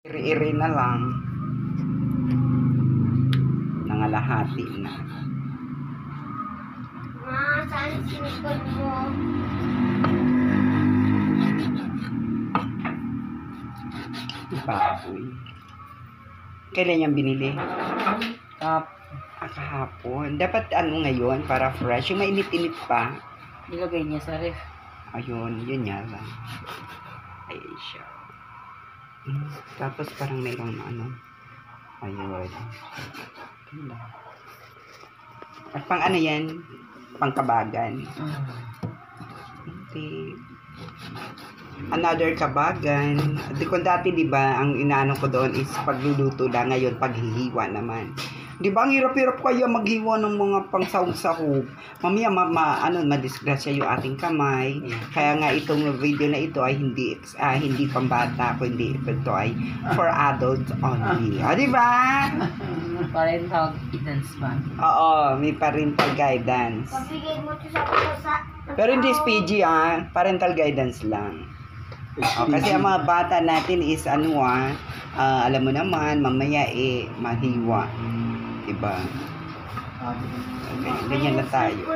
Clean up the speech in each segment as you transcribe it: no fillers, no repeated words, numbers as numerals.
Iri-iri na lang. Nangalahati na. Ma, saan sinikod mo? Baboy. Kailan yung binili? Kahapon. Dapat ano ngayon para fresh. Yung mainit-init pa. Nilagay niya sa ref. Ayun, yun nga lang. Ay, siya. Tapos parang mayroong ano. Ayun. At pang ano yan? Pangkabagan. Okay. Another kabagan. Kung dati, di ba, ang inaano ko doon is pagluluto lang. Ngayon, paghihiwa naman. Di ba, ang hirap-hirap kaya maghiwa ng mga pangsahog-sahog. Mamaya, madisgrasya yung ating kamay. Kaya nga, itong video na ito ay hindi pambata, kundi ito ay for adults only. O, di ba? Parental guidance ba? Oo, may parental guidance. Pabigay mo ito sa Pero hindi PG, parental guidance lang. Kasi ang mga bata natin is alam mo naman, mamaya mahiwa. Diba? Okay, ganyan na tayo.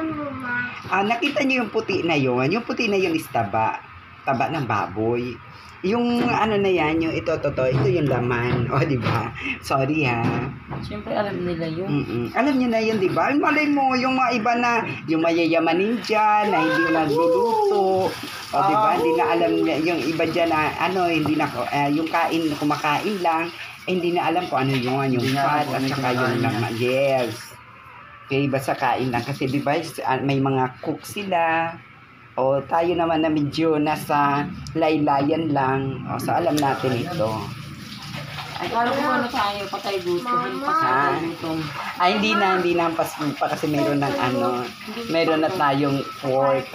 Nakita niyo yung puti na yon? Yung puti na yun is taba. Taba ng baboy. Yung ano na yan, yung ito yung laman. O, diba? Sorry ha. Siyempre alam nila yun. Alam niyo na yun, diba? Malay mo, yung mga iba na, yung mayayamanin dyan, na hindi nagluluto. O, diba? Hindi na alam, yung iba dyan na, hindi na, yung kumakain lang, hindi na alam kung ano yun, yung fat, at saka yung laman. Yes. Okay, basta kain lang. Kasi, diba, may mga cook sila. O, tayo naman na medyo nasa laylayan lang. O, so, alam natin ito. Ay, kala ko ano tayo, patay gusto. Hindi na ang paslupa kasi mayroon ng mayroon na tayong pork.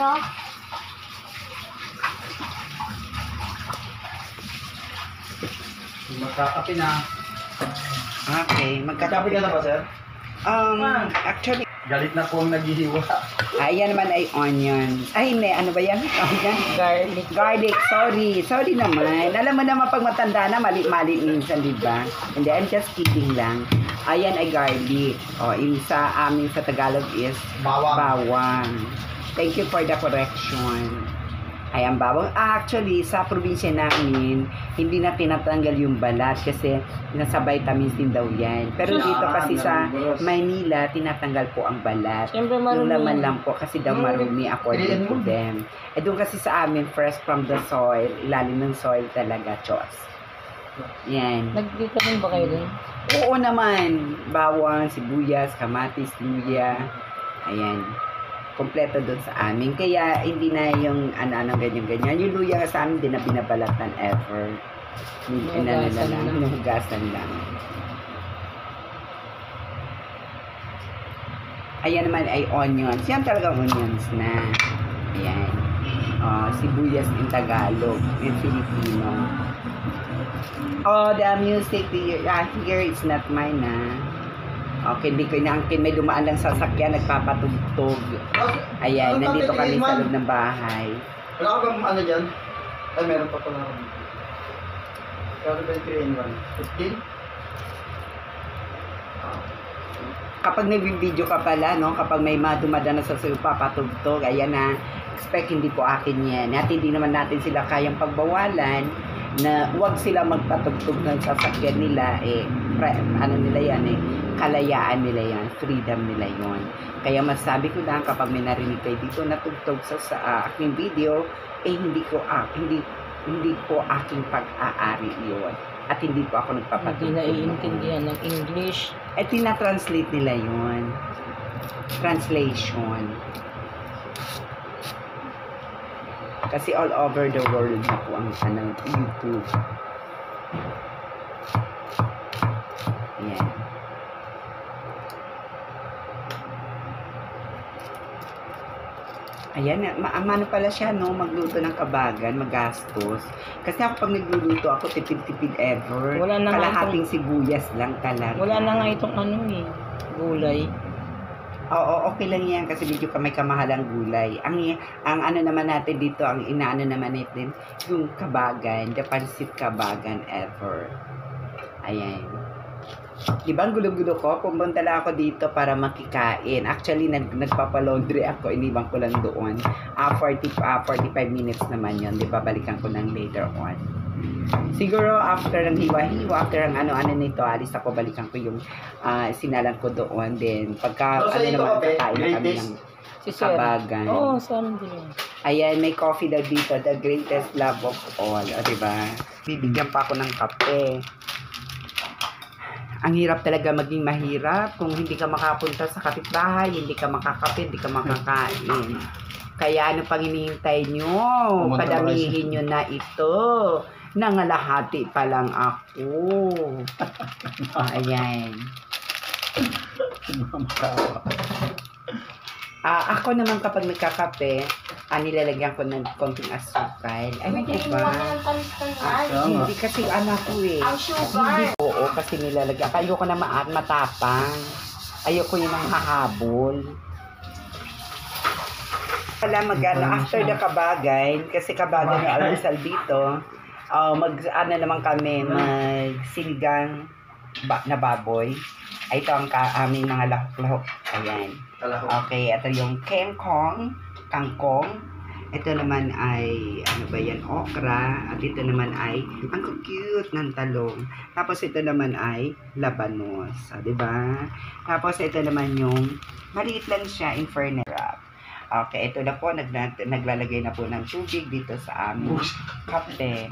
Magkakape na. Okay, Magkakape ka na ba, sir? Actually, Galit na po ang naghihiwa. ayan naman ay onion. Ay, hindi, ano ba yan? Onion? Garlic. Garlic, sorry naman. Alam mo naman pag matanda na, mali minsan, di ba? Hindi, I'm just kidding lang. Ayan ay garlic. O, sa amin sa Tagalog is bawang. Thank you for the correction. Ayan, bawang. Actually, sa probinsya namin, hindi na tinatanggal yung balat kasi nasa vitamins din daw yan. Pero dito kasi sa Maynila, tinatanggal po ang balat. Siyempre Yung marumi. laman lang po kasi daw marumi according to them. Doon kasi sa amin, fresh from the soil, ilalim ng soil talaga, chos. Yan. Nag-vitamin ba kayo dun? Oo naman. Bawang, sibuyas, kamatis, luya. Ayan. Kompleto doon sa amin. Kaya hindi na yung ganyan-ganyan. Yung luya sa amin, din na binabalatan ever. Hinuhugasan lang. Ayan naman ay onions. Yan talaga onions na. Ayan. Sibuyas in Tagalog. In Filipino. The music here is not mine Okay, hindi ko inaangkin. May dumaan lang sasakyan, nagpapatugtog. Ayan, nandito kami sa loob ng bahay. Wala ka bang ano dyan? Ay, meron pa pala. Kano ba yung 3 in 1? 15? Kapag nag-video ka pala, kapag may dumadaan na sa sayo, papatugtog, ayan na, expect hindi po akin yan. At hindi naman natin sila kayang pagbawalan na huwag sila magpatugtog ng sasakyan nila, nila yan, kalayaan nila yan, freedom nila yon. Kaya masabi ko lang, kapag may narinig kayo dito na tugtog sa aking video, hindi po aking pag-aari yon. At hindi po ako nagpapatugtog. Hindi naiintindihan ng English. Tina-translate nila yon. Translation. Kasi all over the world na po ang YouTube. Ayan. Ayan, maamano pala siya, magluto ng kabagan, magastos. Kasi ako pag nagluluto ako, tipid-tipid ever. Wala na Kalahating sibuyas lang talaga. Wala na nga itong gulay. Oo, okay lang yan kasi medyo may kamahalang gulay. Ang ano naman natin dito, ang inaano naman natin, yung kabagan, the pansit kabagan ever. Ayan. Di ba ang gulo-gulo ko? Pumunta lang ako dito para makikain. Actually, nagpapalaundry ako. Iniwan ko lang doon. 45 minutes naman yun. Di ba? Balikan ko lang later on. Siguro after ng hiwa-hiwa, after ang ano-ano nito, alis ako, balikan ko yung sinalan ko doon. Then, pagka, So, sa ito, naman, kakain na kami greatest. ng Si Sir. kabagan. Oo, saan din. Ayan, may coffee daw dito. The greatest love of all. O, diba? Bibigyan pa ako ng kape. Ang hirap talaga maging mahirap kung hindi ka makapunta sa kapitbahay, hindi ka makakape, hindi ka makakain. Kaya ano pang hinihintay nyo? Pumunta Padamihin nyo na ito. Nangalahati pa lang ako. Ayan. Ako naman kapag nagkakape, nilalagyan ko ng konting asukal. Ay, May di kinuha ba? ka ng tantan. Hindi kasi anak ko eh. Ang sugar. Oo, kasi nilalagyan. Ayoko na matapang. Ayoko yun ang hahabol. Wala after the kabagay, kasi kabagay na almusal dito, naman kami, magsinigang na baboy. Ay, ito ang aming mga lahok-lahok. Ayan. Okay, ito yung kangkong. Ito naman ay, ano ba yan, okra. At ito naman ay, ang cute ng talong. Tapos ito naman ay labanos. Diba? Tapos ito naman yung, maliit lang siya, inferno wrap. Okay, ito na po, naglalagay na po ng tubig dito sa aming kape.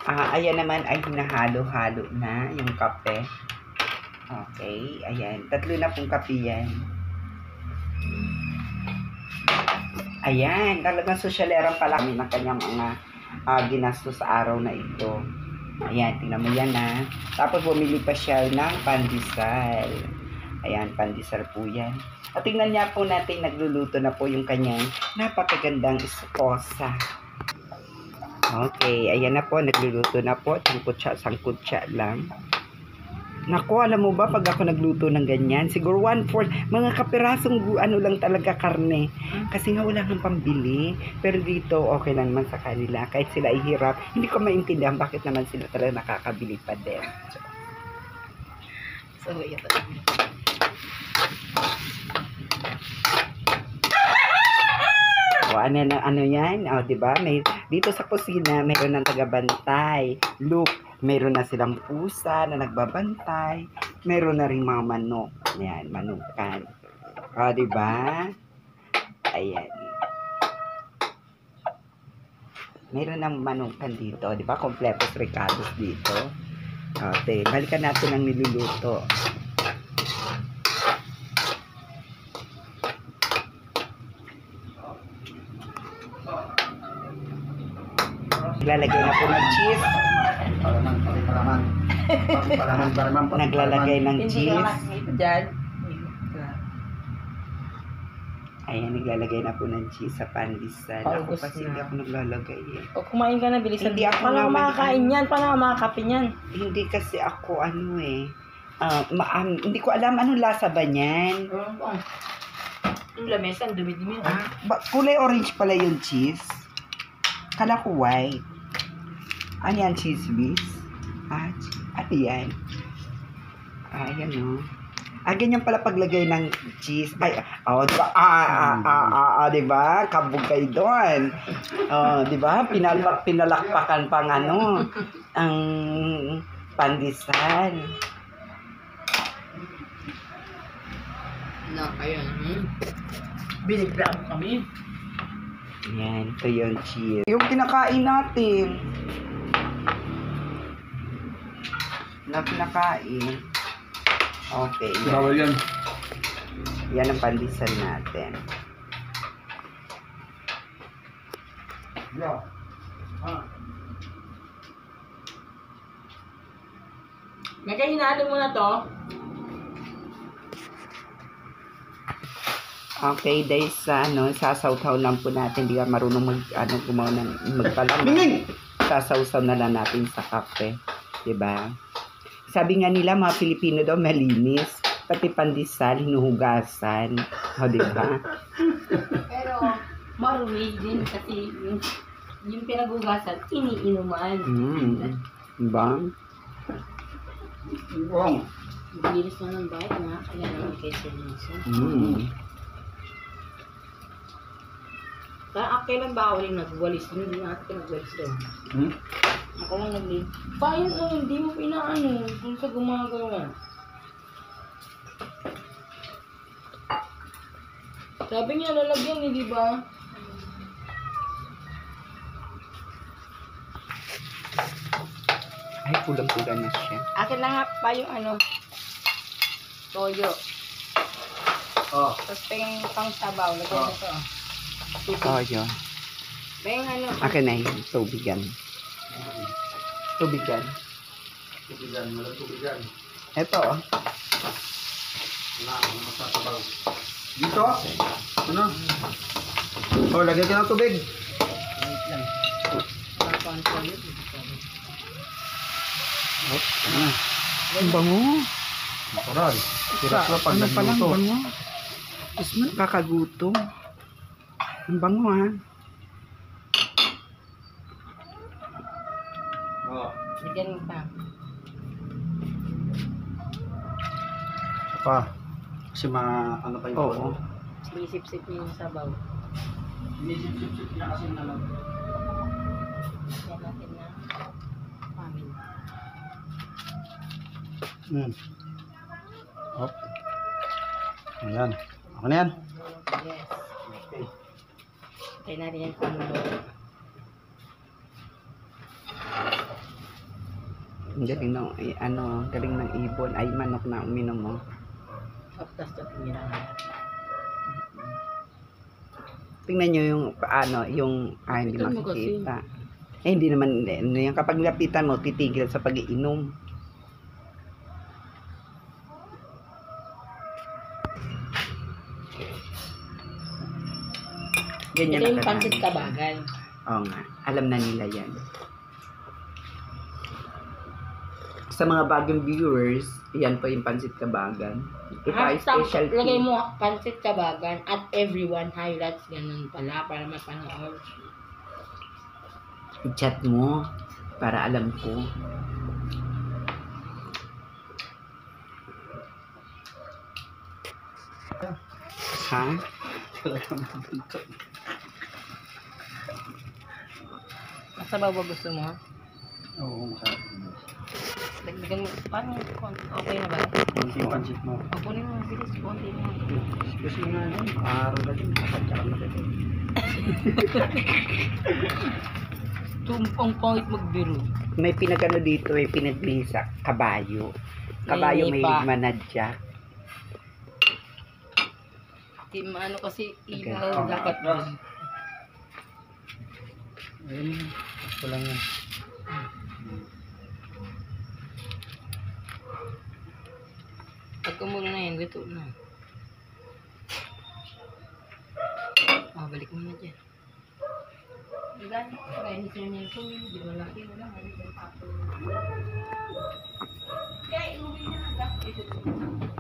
Ayan naman ay hinahalo-halo na yung kape. Okay, ayan. 3 na pong kape yan. Ayan, talagang sosyaleran pala kami ng kanyang mga ginastos sa araw na ito. Ayan, tingnan mo yan ha. Tapos bumili pa siya ng pandesal. Ayan, pandesal po yan. At tingnan niya po natin, nagluluto na po yung kanyang napakagandang esposa. Okay, ayan na po, nagluluto na po. Sangkutsa lang. Naku, alam mo ba, pag ako nagluto ng ganyan, siguro 1/4, mga kapirasong ano lang talaga karne. Kasi nga wala nang pambili. Pero dito, okay lang naman sa kanila. Kahit sila ay hirap, hindi ko maintindihan bakit naman sila talaga nakakabili pa din. So, ito. O, ano yan? O, diba? Dito sa kusina, mayroon ng tagabantay. Look, mayroon na silang pusa na nagbabantay. Mayroon na rin mga manok. Ayan, manukan. O, diba? Ayan. Mayroon ng manukan dito. Diba? Kompletos ricados dito. Okay, balikan natin ang niluluto. Naglalagay na po ng cheese. Naglalagay ng cheese. Ayan, naglalagay na po ng cheese sa pandesal. Ako Paubos kasi na. hindi ako naglalagay eh. O kumain ka na, bilisan. Hindi ako Paano ka naman- makakain yan? Paano ka makakape yan? Hindi kasi ako ano eh. Hindi ko alam anong lasa ba niyan. Yung lamesa, ang dumi-dumi. Kulay orange pala yung cheese. Kala ko white. Ano yan, cheese whiz? Ano yan? Ayan o. Ganyan pala paglagay ng cheese. Diba? Diba? Kabog kayo doon. Diba? Pinalakpakan pang ano, ang pandesal. Ayan. Biniglaan kami. Yan, ito yung cheese. Yung kinakain natin. Na kinakain. Okay, yan. Bawal yan. Yan ang pandesal natin. Mega, hinalo mo na to. Okay, dahil sa sasawsaw lang po natin. Hindi ka marunong magpalamig. Sasawsaw na lang natin sa kape. Diba? Sabi nga nila, mga Pilipino daw malinis. Pati pandesal, hinuhugasan. Diba? Pero, marumi din kasi yung pinaghugasan, iniinuman. Ba? Bong. Bilis na ng bike nga. Kaya naman kay Sir Nelson. Kailan ba ako rin nagwalis? Hindi natin ka nagwalis doon. Ako lang nagli. Bayan hindi mo pinaano. Kung sa gumagawa. Sabi niya lalagyan di ba? Ay, pulang-pula na siya. Akin lang nga pa yung toyo. Oh. Tapos pa yung pang sabaw. Lagyan mo to. Oh, yun. Ba yung Akin na yung tubigan. Tubigan. Tubigan, walang tubigan. Ito, oh. Wala akong masasabaw. Dito? Ano? Oh, lagyan ka ng tubig. Wait lang. Pang toyo. Ang bango. Natural. Hirap na pag Ano pa lang, nagluto. bango. Tapos man, kakagutom. Ang bango, ha? Oh. Bigyan mo pa. Pa. Kasi ano pa yung Oo. Sinisip-sip niya yung sabaw. Inisip-sip niya kasi naman. Yan natin na pamin. Hop. Ayan. Ako na yan. Yes. Okay. Kaya natin yan pamulo. Ang galing ng, galing ng ibon. Ay, manok na uminom mo. Tapos na pinira. Tingnan nyo yung, hindi Lapitan mo kasi. makikita. Eh, hindi naman, yung kapag lapitan mo, titigil sa pag-iinom. Ganyan Ito na yung pansit kadami. kabagan. Oo nga, alam na nila yan. Sa mga bagong viewers, yan po yung pansit kabagan. Ito ay Hashtag, specialty. lagay mo pansit kabagan at everyone highlights. Ganun pala para mapanood. I-chat mo para alam ko. Ha? Masabaw ba gusto mo? Oo, masarap. Dagdagan mo. Parang okay na ba? Kunti yung pansit mo. O, kunin mo. Bilis. Konti mo. Kasi nga yan, araw na din. Kapagkakal na din. Tumpang pangit magbiro. May pinagano dito, may pinaglisa. Kabayo. Kabayo may pa. manadya. Ano kasi Okay. ilaw dapat doon. Ayun, ito lang yan. Pagka muna na yan, luto na. Balik mo na dyan. Diba? Kaya hindi siya niya ito. Di ba laki? Wala. Kaya inuwi niya na.